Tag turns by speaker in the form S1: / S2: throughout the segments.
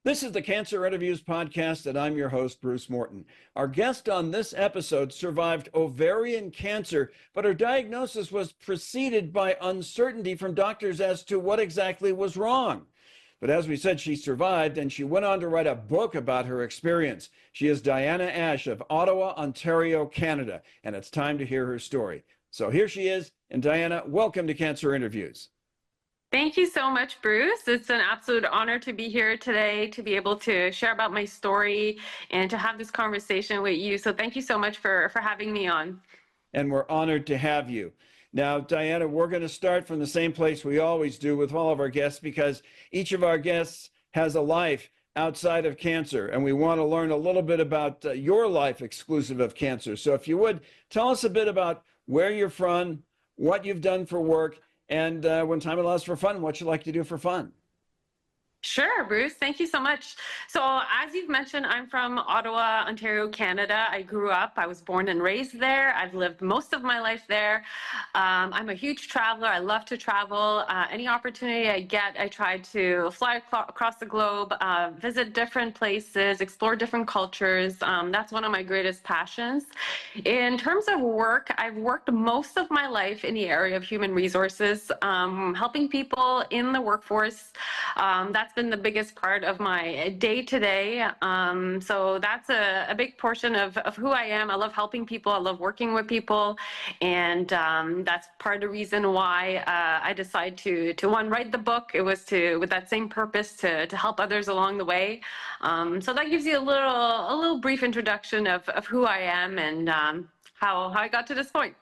S1: This is the Cancer Interviews podcast, and I'm your host, Bruce Morton. Our guest on this episode survived ovarian cancer, but her diagnosis was preceded by uncertainty from doctors as to what exactly was wrong. But as we said, she survived, and she went on to write a book about her experience. She is Diana Ashe of Ottawa, Ontario, Canada, and it's time to hear her story. So here she is, and Diana, welcome to Cancer Interviews.
S2: Thank you so much, Bruce. It's an absolute honor to be here today, to be able to share about my story and to have this conversation with you. So thank you so much for having me on.
S1: And we're honored to have you. Now, Diana, we're going to start from the same place we always do with all of our guests, because each of our guests has a life outside of cancer, and we want to learn a little bit about your life exclusive of cancer. So if you would, tell us a bit about where you're from, what you've done for work, and when time allows for fun, what you like to do for fun.
S2: Sure, Bruce. Thank you so much. So as you've mentioned, I'm from Ottawa, Ontario, Canada. I grew up, I was born and raised there. I've lived most of my life there. I'm a huge traveler. I love to travel. Any opportunity I get, I try to fly across the globe, visit different places, explore different cultures. That's one of my greatest passions. In terms of work, I've worked most of my life in the area of human resources, helping people in the workforce. That's been the biggest part of my day-to-day. So that's a big portion of who I am. I love helping people. I love working with people. And that's part of the reason why I decided to write the book. It was with that same purpose to help others along the way. So that gives you a little brief introduction of who I am and how I got to this point.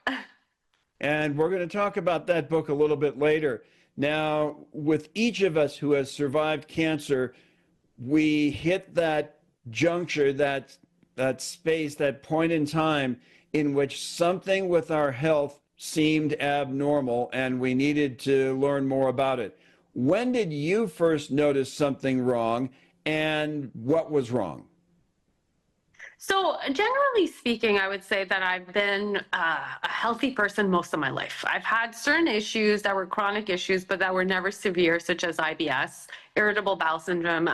S1: And we're going to talk about that book a little bit later. Now, with each of us who has survived cancer, we hit that juncture, that space, that point in time in which something with our health seemed abnormal and we needed to learn more about it. When did you first notice something wrong, and what was wrong?
S2: So generally speaking, I would say that I've been a healthy person most of my life. I've had certain issues that were chronic issues, but that were never severe, such as IBS, irritable bowel syndrome,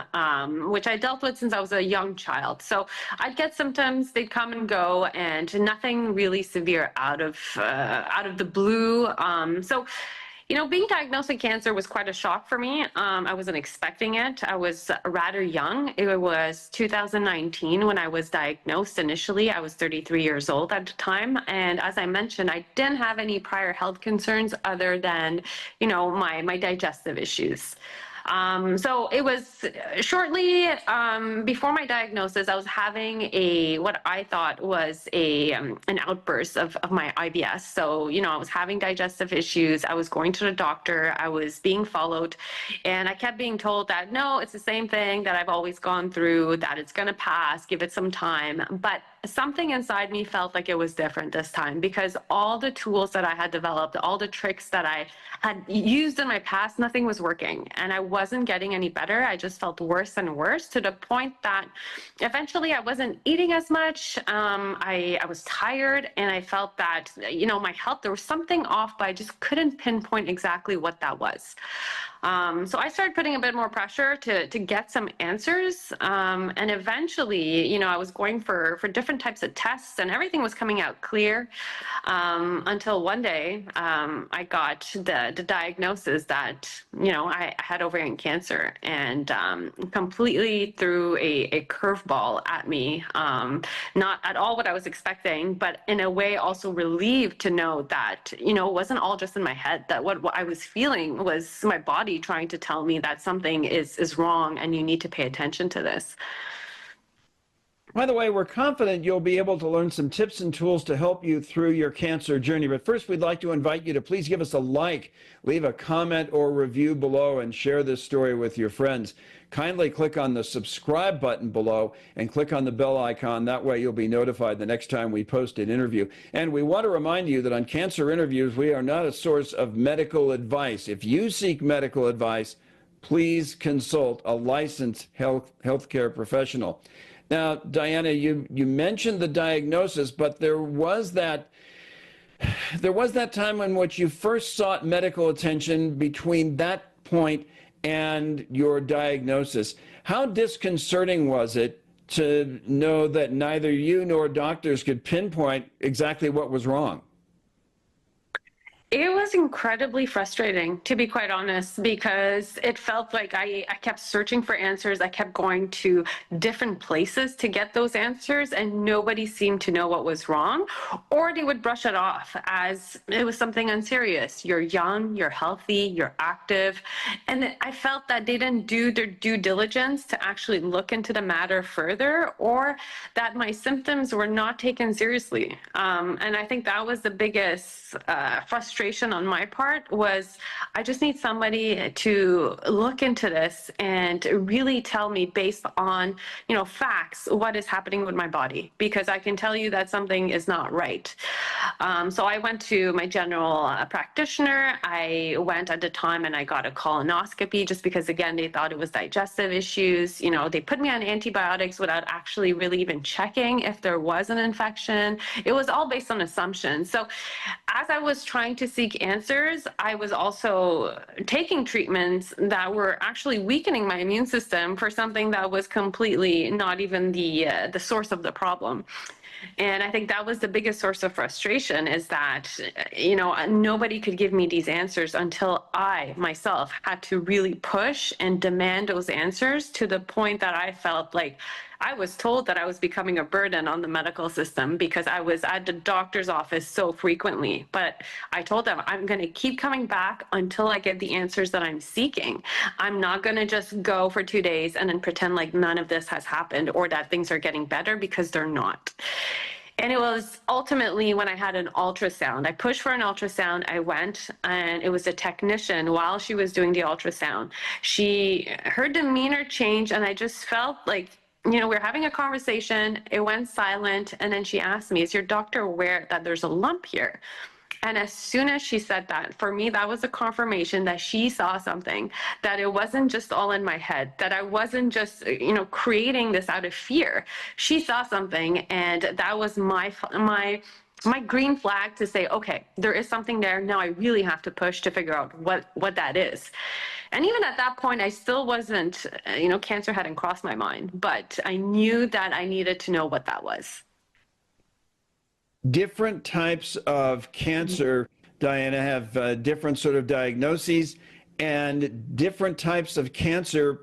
S2: which I dealt with since I was a young child. So I'd get symptoms, they'd come and go, and nothing really severe out of the blue. Being diagnosed with cancer was quite a shock for me. I wasn't expecting it. I was rather young. It was 2019 when I was diagnosed initially. I was 33 years old at the time. And as I mentioned, I didn't have any prior health concerns other than, my digestive issues. So it was shortly before my diagnosis, I was having what I thought was an outburst of my IBS. So, I was having digestive issues. I was going to the doctor. I was being followed. And I kept being told that, no, it's the same thing that I've always gone through, that it's going to pass, give it some time. But something inside me felt like it was different this time, because all the tools that I had developed, all the tricks that I had used in my past, nothing was working. And I wasn't getting any better. I just felt worse and worse, to the point that eventually I wasn't eating as much. I was tired, and I felt that, my health, there was something off, but I just couldn't pinpoint exactly what that was. So I started putting a bit more pressure to get some answers. And eventually, I was going for different types of tests, and everything was coming out clear. Until one day, I got the diagnosis that, I had ovarian cancer, and completely threw a curveball at me. Not at all what I was expecting, but in a way also relieved to know that, it wasn't all just in my head, that what I was feeling was my body trying to tell me that something is wrong and you need to pay attention to this.
S1: By the way, we're confident you'll be able to learn some tips and tools to help you through your cancer journey. But first, we'd like to invite you to please give us a like, leave a comment or review below, and share this story with your friends. Kindly click on the subscribe button below and click on the bell icon. That way you'll be notified the next time we post an interview. And we want to remind you that on Cancer Interviews, we are not a source of medical advice. If you seek medical advice, please consult a licensed healthcare professional. Now, Diana, you mentioned the diagnosis, but there was that time in which you first sought medical attention. Between that point and your diagnosis. How disconcerting was it to know that neither you nor doctors could pinpoint exactly what was wrong?
S2: It was incredibly frustrating, to be quite honest, because it felt like I kept searching for answers. I kept going to different places to get those answers, and nobody seemed to know what was wrong, or they would brush it off as it was something unserious. You're young, you're healthy, you're active. And I felt that they didn't do their due diligence to actually look into the matter further, or that my symptoms were not taken seriously. And I think that was the biggest frustration on my part. Was I just need somebody to look into this and really tell me based on, facts, what is happening with my body, because I can tell you that something is not right. So I went to my general practitioner. I went at the time and I got a colonoscopy just because, again, they thought it was digestive issues. They put me on antibiotics without actually really even checking if there was an infection. It was all based on assumptions. So as I was trying to seek answers, I was also taking treatments that were actually weakening my immune system for something that was completely not even the source of the problem. And I think that was the biggest source of frustration, is that, nobody could give me these answers until I myself had to really push and demand those answers, to the point that I felt like I was told that I was becoming a burden on the medical system because I was at the doctor's office so frequently. But I told them, I'm going to keep coming back until I get the answers that I'm seeking. I'm not going to just go for 2 days and then pretend like none of this has happened or that things are getting better, because they're not. And it was ultimately when I had an ultrasound. I pushed for an ultrasound. I went, and it was a technician. While she was doing the ultrasound, her demeanor changed, and I just felt like, we were having a conversation. It went silent, and then she asked me, "Is your doctor aware that there's a lump here?" And as soon as she said that, for me, that was a confirmation that she saw something, that it wasn't just all in my head, that I wasn't just, creating this out of fear. She saw something, and that was my green flag to say, okay, there is something there. Now I really have to push to figure out what that is. And even at that point, I still wasn't, cancer hadn't crossed my mind, but I knew that I needed to know what that was.
S1: Different types of cancer, Diana, have different sort of diagnoses, and different types of cancer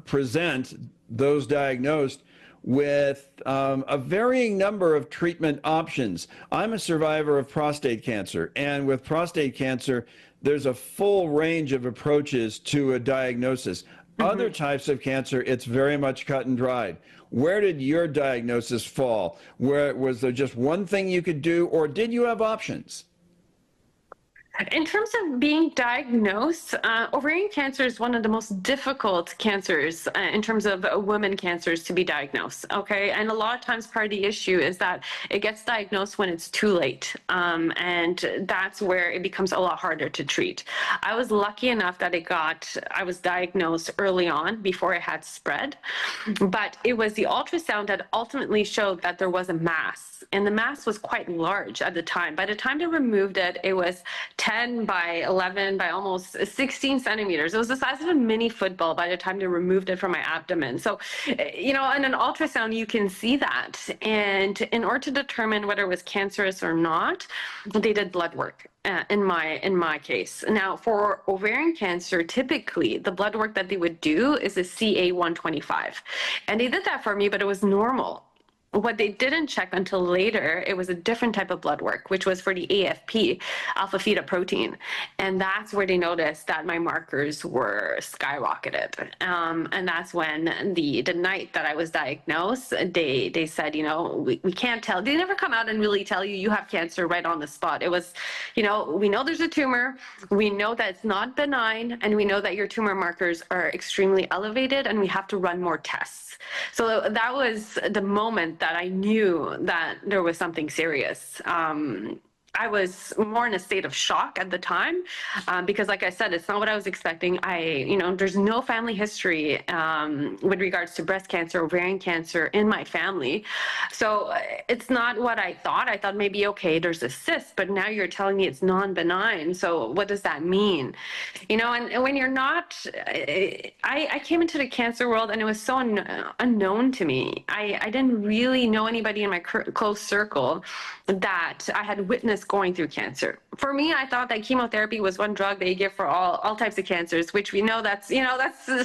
S1: present those diagnosed with a varying number of treatment options. I'm a survivor of prostate cancer, and with prostate cancer, there's a full range of approaches to a diagnosis. Other types of cancer, it's very much cut and dried. Where did your diagnosis fall? Was there just one thing you could do, or did you have options?
S2: In terms of being diagnosed, ovarian cancer is one of the most difficult cancers in terms of women cancers to be diagnosed, okay? And a lot of times part of the issue is that it gets diagnosed when it's too late, and that's where it becomes a lot harder to treat. I was lucky enough that I was diagnosed early on before it had spread, but it was the ultrasound that ultimately showed that there was a mass, and the mass was quite large at the time. By the time they removed it, it was 10 by 11 by almost 16 centimeters. It was the size of a mini football by the time they removed it from my abdomen. So, in an ultrasound, you can see that. And in order to determine whether it was cancerous or not, they did blood work. In my case. Now, for ovarian cancer, typically the blood work that they would do is a CA-125. And they did that for me, but it was normal. What they didn't check until later, it was a different type of blood work, which was for the AFP, alpha fetoprotein. And that's where they noticed that my markers were skyrocketed. And that's when the night that I was diagnosed, they said, we can't tell. They never come out and really tell you have cancer right on the spot. It was, we know there's a tumor. We know that it's not benign. And we know that your tumor markers are extremely elevated, and we have to run more tests. So that was the moment that I knew that there was something serious. I was more in a state of shock at the time, because like I said, it's not what I was expecting. There's no family history with regards to breast cancer, ovarian cancer in my family. So it's not what I thought. I thought maybe, okay, there's a cyst, but now you're telling me it's non-benign. So what does that mean? And when you're not, I came into the cancer world and it was so unknown to me. I didn't really know anybody in my close circle that I had witnessed going through cancer. For me, I thought that chemotherapy was one drug that you give for all types of cancers, which we know that's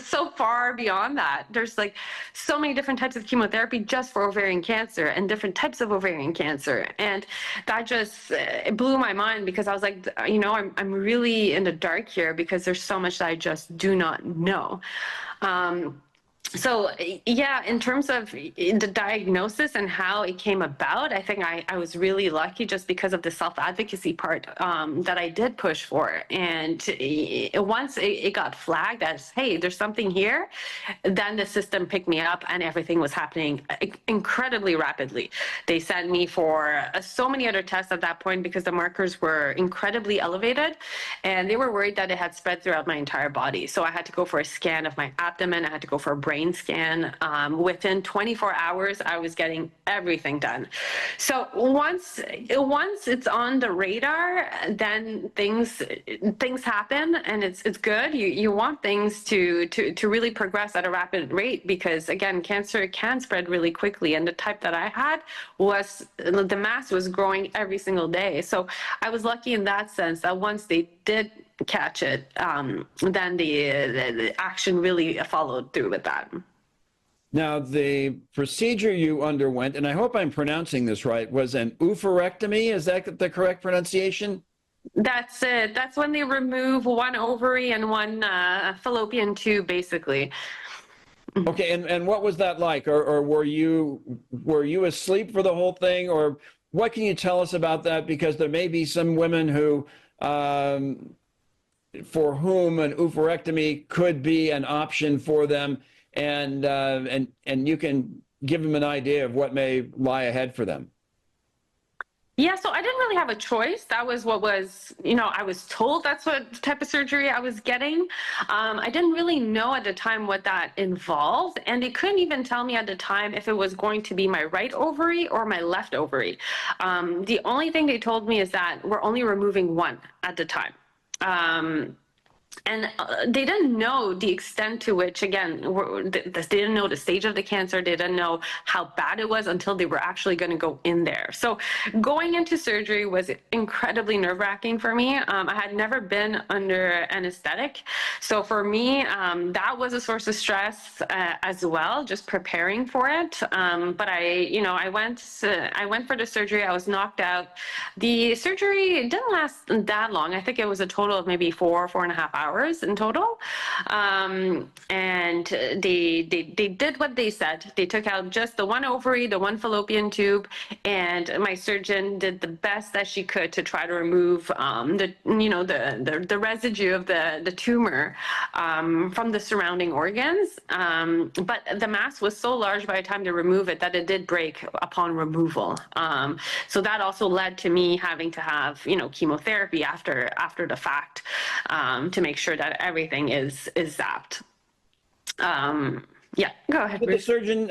S2: so far beyond that. There's like so many different types of chemotherapy just for ovarian cancer and different types of ovarian cancer. And that just it blew my mind, because I was like, I'm really in the dark here, because there's so much that I just do not know. So yeah, in terms of the diagnosis and how it came about, I think I was really lucky just because of the self-advocacy part that I did push for. And once it got flagged as, hey, there's something here, then the system picked me up and everything was happening incredibly rapidly. They sent me for so many other tests at that point because the markers were incredibly elevated, and they were worried that it had spread throughout my entire body. So I had to go for a scan of my abdomen. I had to go for a brain scan. Within 24 hours, I was getting everything done. So once it's on the radar, then things happen, and it's good. You want things to really progress at a rapid rate, because again, cancer can spread really quickly, and the type that I had was the mass was growing every single day. So I was lucky in that sense that once they did catch it, then the action really followed through with that.
S1: Now, the procedure you underwent, and I hope I'm pronouncing this right, was an oophorectomy. Is that the correct pronunciation?
S2: That's it. That's when they remove one ovary and one fallopian tube, basically.
S1: Okay, and what was that like? Or were you asleep for the whole thing? Or what can you tell us about that? Because there may be some women who for whom an oophorectomy could be an option for them, and you can give them an idea of what may lie ahead for them.
S2: Yeah, so I didn't really have a choice. That was what was, I was told that's what type of surgery I was getting. I didn't really know at the time what that involved, and they couldn't even tell me at the time if it was going to be my right ovary or my left ovary. The only thing they told me is that we're only removing one at the time. And they didn't know the extent to which, again, they didn't know the stage of the cancer. They didn't know how bad it was until they were actually going to go in there. So going into surgery was incredibly nerve-wracking for me. I had never been under anesthetic. So for me, that was a source of stress as well, just preparing for it. But I went for the surgery. I was knocked out. The surgery didn't last that long. I think it was a total of maybe 4.5 hours in total. And they did what they said. They took out just the one ovary, the one fallopian tube, and my surgeon did the best that she could to try to remove the residue of the tumor from the surrounding organs. But the mass was so large by the time they remove it that it did break upon removal. So that also led to me having to have chemotherapy after the fact, to make sure that everything is zapped. Yeah, go ahead.
S1: Did the surgeon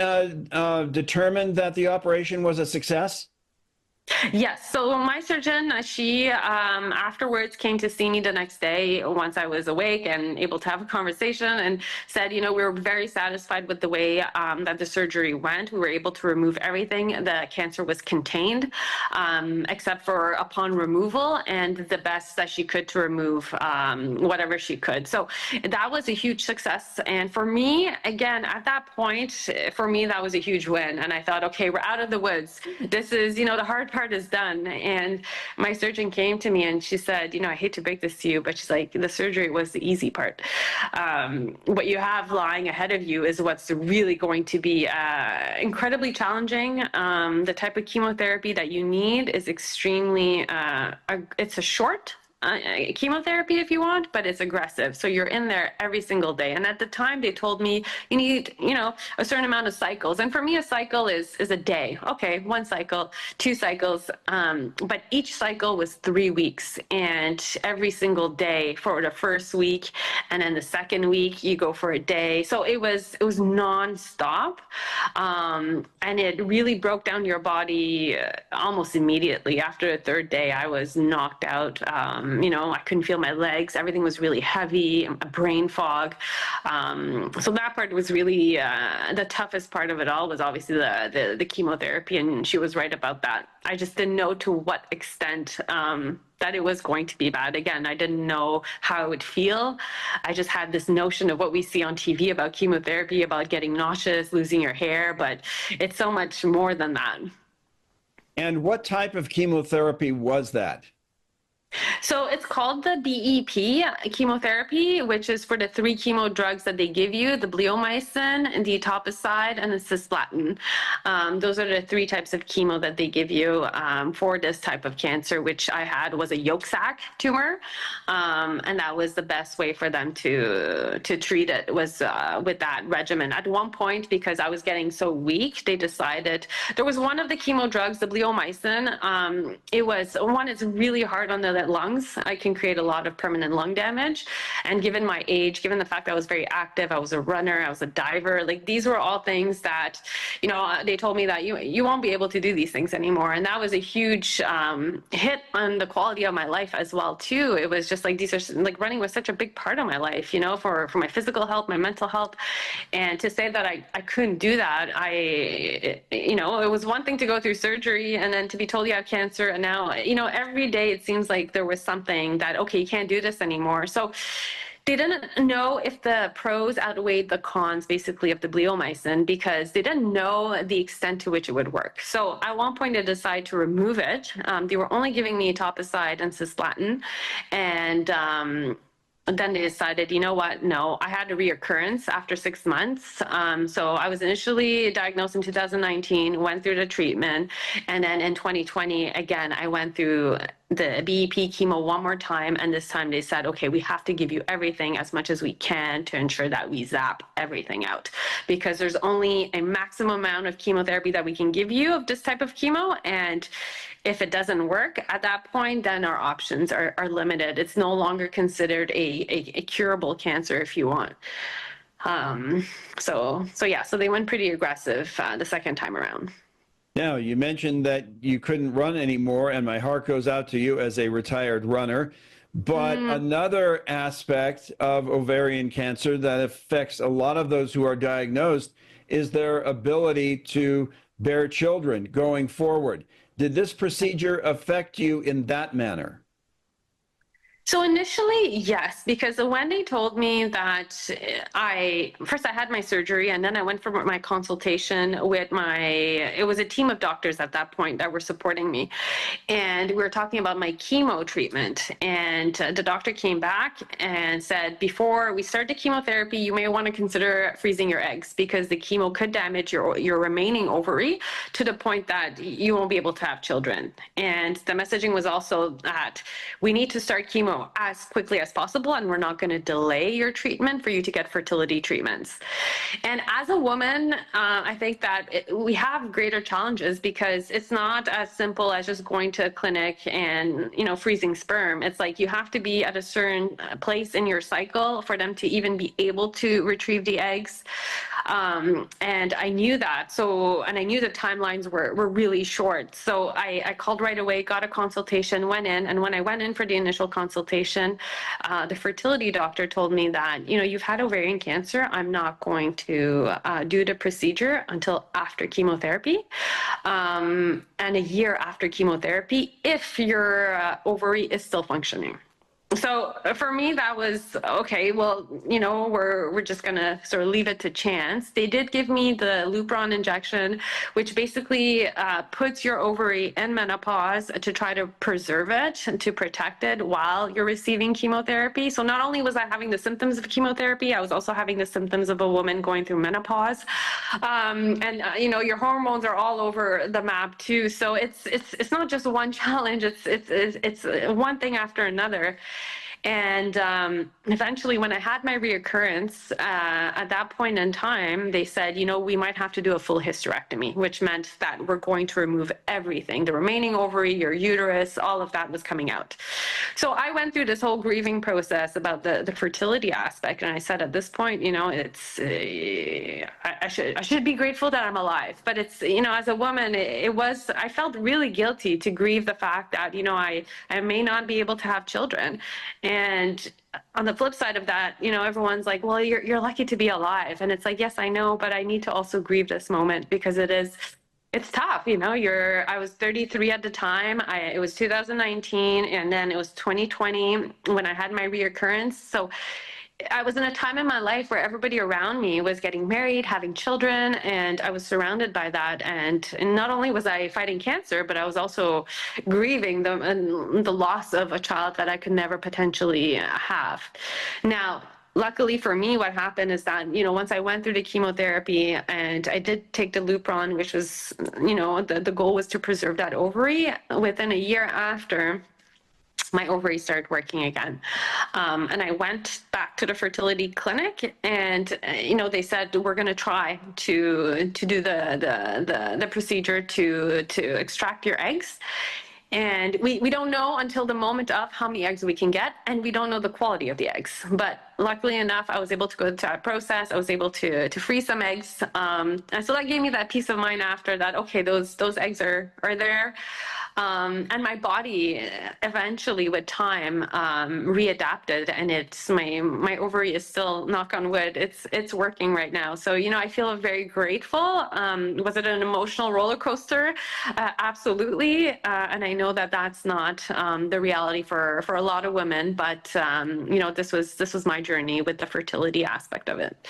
S1: determine that the operation was a success?
S2: Yes. So my surgeon, she afterwards came to see me the next day once I was awake and able to have a conversation, and said, we were very satisfied with the way that the surgery went. We were able to remove everything. The cancer was contained, except for upon removal, and the best that she could to remove whatever she could. So that was a huge success. And for me, again, at that point, for me, that was a huge win. And I thought, okay, we're out of the woods. This is, the hard part is done. And my surgeon came to me and she said, I hate to break this to you, but she's like, the surgery was the easy part. What you have lying ahead of you is what's really going to be incredibly challenging. The type of chemotherapy that you need is extremely, it's a short chemotherapy if you want, but it's aggressive. So you're in there every single day. And at the time they told me you need, a certain amount of cycles. And for me, a cycle is a day. Okay, 1 cycle, 2 cycles. But each cycle was 3 weeks, and every single day for the first week. And then the second week you go for a day. So it was nonstop. And it really broke down your body almost immediately. After the third day, I was knocked out. I couldn't feel my legs. Everything was really heavy, a brain fog. So that part was really the toughest part of it all, was obviously the chemotherapy. And she was right about that. I just didn't know to what extent that it was going to be bad. Again, I didn't know how it would feel. I just had this notion of what we see on TV about chemotherapy, about getting nauseous, losing your hair, but it's so much more than that.
S1: And what type of chemotherapy was that?
S2: So it's called the BEP chemotherapy, which is for the 3 chemo drugs that they give you: the Bleomycin, the Etoposide, and the Cisplatin. Those are the 3 types of chemo that they give you for this type of cancer, which I had was a yolk sac tumor. And that was the best way for them to treat it, was with that regimen. At one point, because I was getting so weak, they decided, there was one of the chemo drugs, the Bleomycin. It's really hard on the lungs. I can create a lot of permanent lung damage. And given my age, given the fact that I was very active, I was a runner, I was a diver, like these were all things that, they told me that you won't be able to do these things anymore. And that was a huge hit on the quality of my life as well too. It was just like, these are like, running was such a big part of my life, for my physical health, my mental health. And to say that I couldn't do that, it was one thing to go through surgery and then to be told you have cancer. And now, every day it seems like there was something that, okay, you can't do this anymore. So they didn't know if the pros outweighed the cons, basically, of the Bleomycin, because they didn't know the extent to which it would work. So at one point, they decided to remove it. They were only giving me Etoposide and Cisplatin. And then they decided, you know what? No, I had a reoccurrence after 6 months. So I was initially diagnosed in 2019, went through the treatment. And then in 2020, again, I went through the BEP chemo one more time. And this time they said, okay, we have to give you everything as much as we can to ensure that we zap everything out, because there's only a maximum amount of chemotherapy that we can give you of this type of chemo. And if it doesn't work at that point, then our options are limited. It's no longer considered a curable cancer, if you want. So they went pretty aggressive the second time around.
S1: Now, you mentioned that you couldn't run anymore, and my heart goes out to you as a retired runner. But another aspect of ovarian cancer that affects a lot of those who are diagnosed is their ability to bear children going forward. Did this procedure affect you in that manner?
S2: So initially, yes, because when they told me that first I had my surgery and then I went for my consultation with it was a team of doctors at that point that were supporting me. And we were talking about my chemo treatment. And the doctor came back and said, before we start the chemotherapy, you may want to consider freezing your eggs, because the chemo could damage your remaining ovary to the point that you won't be able to have children. And the messaging was also that we need to start chemo as quickly as possible, and we're not going to delay your treatment for you to get fertility treatments. And as a woman, I think that we have greater challenges, because it's not as simple as just going to a clinic and freezing sperm. It's like you have to be at a certain place in your cycle for them to even be able to retrieve the eggs. And I knew that. And I knew the timelines were really short. So I called right away, got a consultation, went in. And when I went in for the initial consultation, the fertility doctor told me that, you've had ovarian cancer. I'm not going to do the procedure until after chemotherapy. And a year after chemotherapy, if your ovary is still functioning. So for me, that was okay. Well, we're just gonna sort of leave it to chance. They did give me the Lupron injection, which basically puts your ovary in menopause to try to preserve it and to protect it while you're receiving chemotherapy. So not only was I having the symptoms of chemotherapy, I was also having the symptoms of a woman going through menopause, and your hormones are all over the map too. So it's not just one challenge. It's one thing after another. And eventually, when I had my reoccurrence, at that point in time, they said, we might have to do a full hysterectomy, which meant that we're going to remove everything. The remaining ovary, your uterus, all of that was coming out. So I went through this whole grieving process about the fertility aspect. And I said, at this point, it's, I should be grateful that I'm alive. But it's, as a woman, I felt really guilty to grieve the fact that, I may not be able to have children. And on the flip side of that, everyone's like, well, you're lucky to be alive. And it's like, yes, I know, but I need to also grieve this moment because it's tough. I was 33 at the time. It was 2019, and then it was 2020 when I had my reoccurrence. So I was in a time in my life where everybody around me was getting married, having children, and I was surrounded by that. And not only was I fighting cancer, but I was also grieving the loss of a child that I could never potentially have. Now, luckily for me, what happened is that, once I went through the chemotherapy and I did take the Lupron, which was, the goal was to preserve that ovary, within a year after, my ovaries started working again. And I went back to the fertility clinic and, they said, we're going to try to do the procedure to extract your eggs. And we don't know until the moment of how many eggs we can get, and we don't know the quality of the eggs. But luckily enough, I was able to go through that process. I was able to freeze some eggs. And so that gave me that peace of mind after that, okay, those eggs are there. And my body eventually with time readapted, and my ovary is still, knock on wood, it's working right now. So I feel very grateful. Was it an emotional roller coaster? Absolutely. And I know that that's not the reality for a lot of women, but this was my journey with the fertility aspect of it.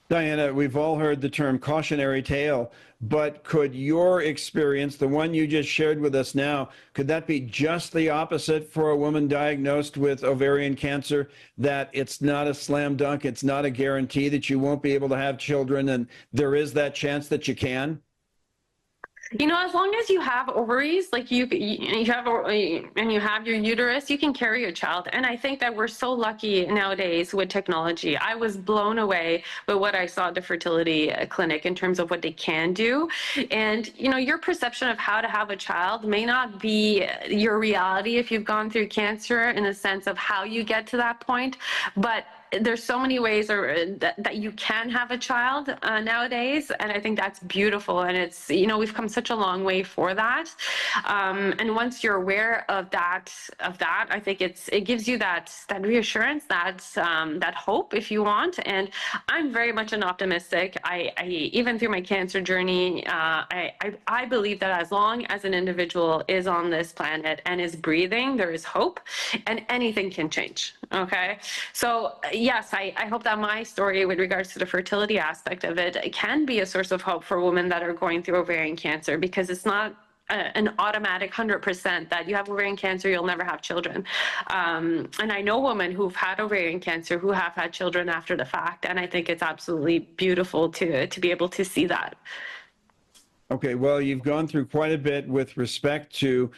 S1: Diana, we've all heard the term cautionary tale, but could your experience, the one you just shared with us now, could that be just the opposite for a woman diagnosed with ovarian cancer, that it's not a slam dunk, it's not a guarantee that you won't be able to have children, and there is that chance that you can?
S2: As long as you have ovaries, like you have, and you have your uterus, you can carry a child. And I think that we're so lucky nowadays with technology. I was blown away with what I saw at the fertility clinic in terms of what they can do. And, your perception of how to have a child may not be your reality if you've gone through cancer, in the sense of how you get to that point. But there's so many ways that you can have a child nowadays, and I think that's beautiful. And it's, we've come such a long way for that. And once you're aware of that, I think it gives you that reassurance, that hope, if you want. And I'm very much an optimistic. I even through my cancer journey, I believe that as long as an individual is on this planet and is breathing, there is hope, and anything can change. Okay, so yes, I hope that my story with regards to the fertility aspect of it can be a source of hope for women that are going through ovarian cancer, because it's not an automatic 100% that you have ovarian cancer, you'll never have children. And I know women who've had ovarian cancer who have had children after the fact, and I think it's absolutely beautiful to be able to see that.
S1: Okay, well, you've gone through quite a bit with respect to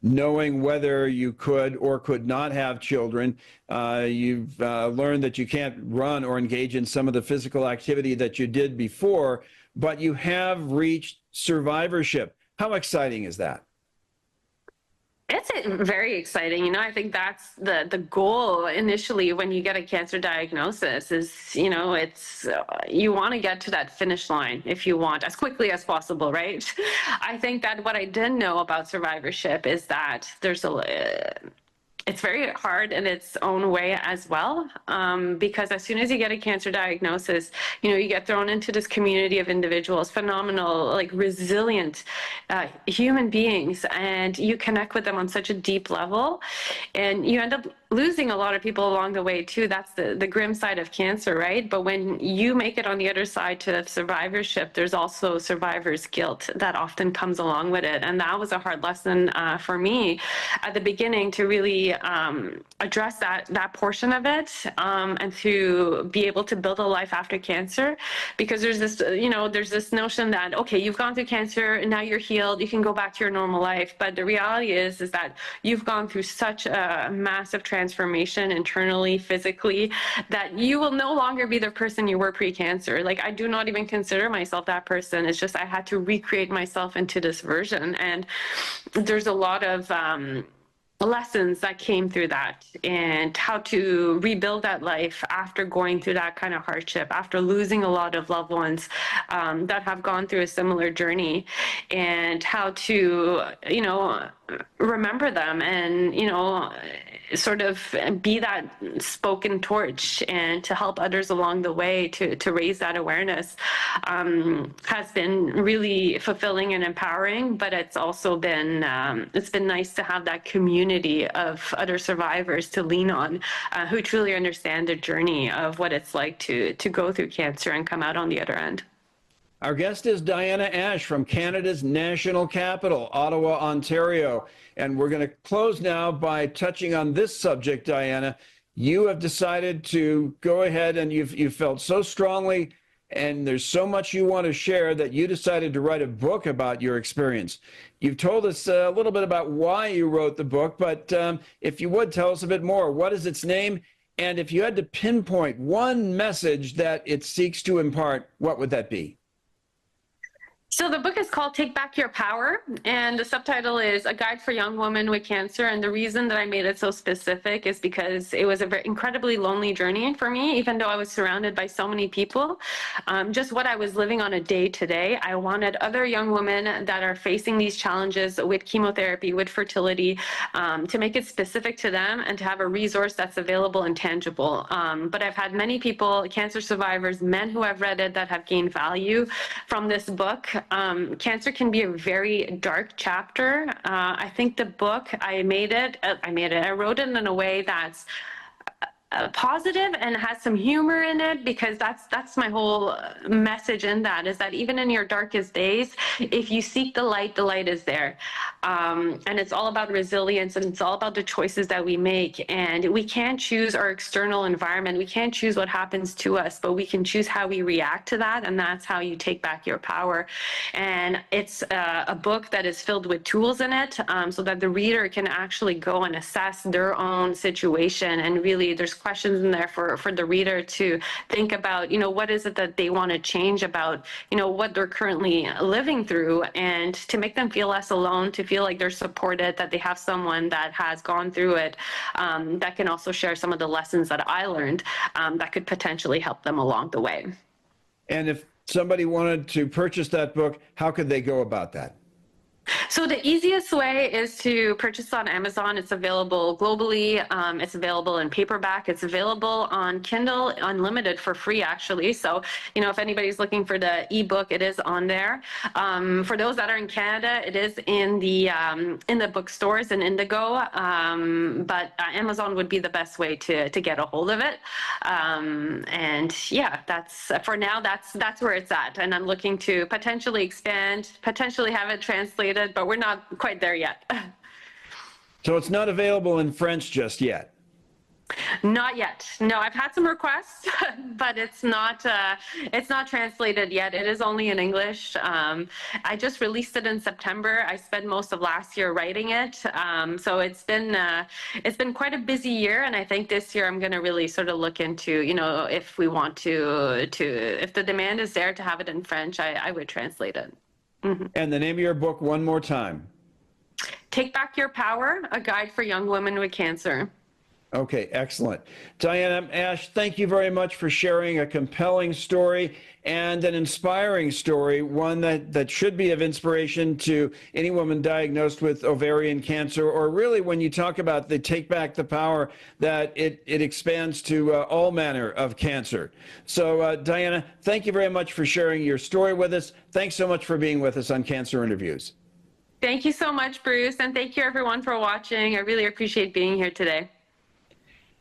S1: knowing whether you could or could not have children. You've learned that you can't run or engage in some of the physical activity that you did before, but you have reached survivorship. How exciting is that?
S2: It's very exciting. I think that's the goal initially when you get a cancer diagnosis is, it's, you want to get to that finish line if you want, as quickly as possible, right? I think that what I didn't know about survivorship is that there's it's very hard in its own way as well, because as soon as you get a cancer diagnosis, you get thrown into this community of individuals, phenomenal, like resilient human beings, and you connect with them on such a deep level, and you end up losing a lot of people along the way too. That's the grim side of cancer, right? But when you make it on the other side to survivorship, there's also survivor's guilt that often comes along with it, and that was a hard lesson for me at the beginning, to really address that portion of it, and to be able to build a life after cancer. Because there's this notion that, okay, you've gone through cancer and now you're healed, you can go back to your normal life. But the reality is that you've gone through such a massive transformation internally, physically, that you will no longer be the person you were pre-cancer. Like, I do not even consider myself that person. It's just I had to recreate myself into this version. And there's a lot of lessons that came through that, and how to rebuild that life after going through that kind of hardship, after losing a lot of loved ones that have gone through a similar journey, and how to remember them, and sort of be that spoken torch, and to help others along the way to raise that awareness, has been really fulfilling and empowering. But it's also been it's been nice to have that community of other survivors to lean on, who truly understand the journey of what it's like to go through cancer and come out on the other end.
S1: Our guest is Diana Ashe from Canada's national capital, Ottawa, Ontario. And we're going to close now by touching on this subject, Diana. You have decided to go ahead, and you've felt so strongly, and there's so much you want to share, that you decided to write a book about your experience. You've told us a little bit about why you wrote the book, but if you would, tell us a bit more. What is its name? And if you had to pinpoint one message that it seeks to impart, what would that be?
S2: So the book is called Take Back Your Power, and the subtitle is A Guide for Young Women with Cancer. And the reason that I made it so specific is because it was a very incredibly lonely journey for me, even though I was surrounded by so many people. Just what I was living on a day to day, I wanted other young women that are facing these challenges with chemotherapy, with fertility, to make it specific to them, and to have a resource that's available and tangible. But I've had many people, cancer survivors, men who have read it, that have gained value from this book. Cancer can be a very dark chapter. I think the book, I wrote it in a way that's positive and has some humor in it, because that's my whole message in that, is that even in your darkest days, if you seek the light is there. And it's all about resilience, and it's all about the choices that we make. And we can't choose our external environment. We can't choose what happens to us, but we can choose how we react to that. And that's how you take back your power. And it's a book that is filled with tools in it, so that the reader can actually go and assess their own situation. And really, there's questions in there for the reader to think about, what is it that they want to change about, what they're currently living through, and to make them feel less alone, to feel like they're supported, that they have someone that has gone through it, that can also share some of the lessons that I learned, that could potentially help them along the way.
S1: And if somebody wanted to purchase that book, how could they go about that?
S2: So the easiest way is to purchase on Amazon. It's available globally. It's available in paperback. It's available on Kindle Unlimited for free, actually. So, if anybody's looking for the ebook, it is on there. For those that are in Canada, it is in the bookstores in Indigo. But Amazon would be the best way to get a hold of it. And yeah, that's for now. That's where it's at. And I'm looking to potentially expand, potentially have it translated, but we're not quite there yet.
S1: So it's not available in French just yet?
S2: Not yet. No, I've had some requests, but it's not translated yet. It is only in English. I just released it in September. I spent most of last year writing it. So it's been quite a busy year, and I think this year I'm going to really sort of look into, if we want if the demand is there to have it in French, I would translate it. Mm-hmm.
S1: And the name of your book one more time.
S2: Take Back Your Power, A Guide for Young Women with Cancer.
S1: Okay, excellent. Diana Ash, thank you very much for sharing a compelling story and an inspiring story, one that should be of inspiration to any woman diagnosed with ovarian cancer, or really when you talk about the take back the power, that it expands to all manner of cancer. So Diana, thank you very much for sharing your story with us. Thanks so much for being with us on Cancer Interviews.
S2: Thank you so much, Bruce, and thank you everyone for watching. I really appreciate being here today.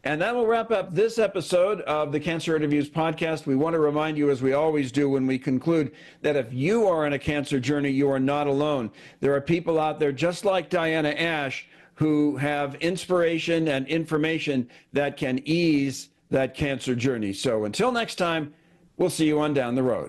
S1: And that will wrap up this episode of the Cancer Interviews podcast. We want to remind you, as we always do when we conclude, that if you are on a cancer journey, you are not alone. There are people out there just like Diana Ash who have inspiration and information that can ease that cancer journey. So until next time, we'll see you on down the road.